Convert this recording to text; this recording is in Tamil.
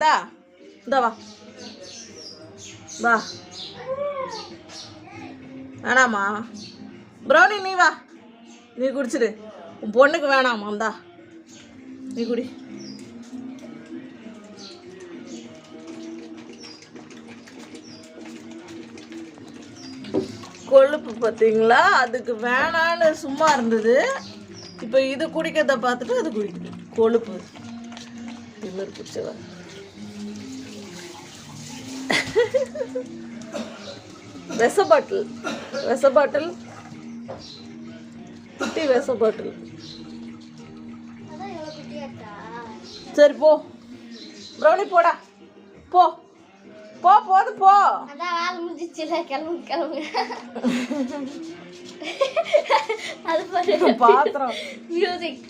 Da, da வா வா. வேணாமா ப்ரௌனி? நீ வா, நீ குடிச்சிடு. உன் பொண்ணுக்கு வேணாமா? இந்தா நீ குடி. கொழுப்பு பார்த்தீங்களா? அதுக்கு வேணான்னு சும்மா இருந்தது. இப்போ இது குடிக்கிறத பார்த்துட்டு அது குடிக்குது. கொழுப்பு திமிர் பிடிச்சவ. விஷ பாட்டில், விஷ பாட்டில், குட்டி விஷ பாட்டில். சரி போ ப்ரௌனி, போடா போ போ. போது போ. அது பாத்திரம் மியூசிக்.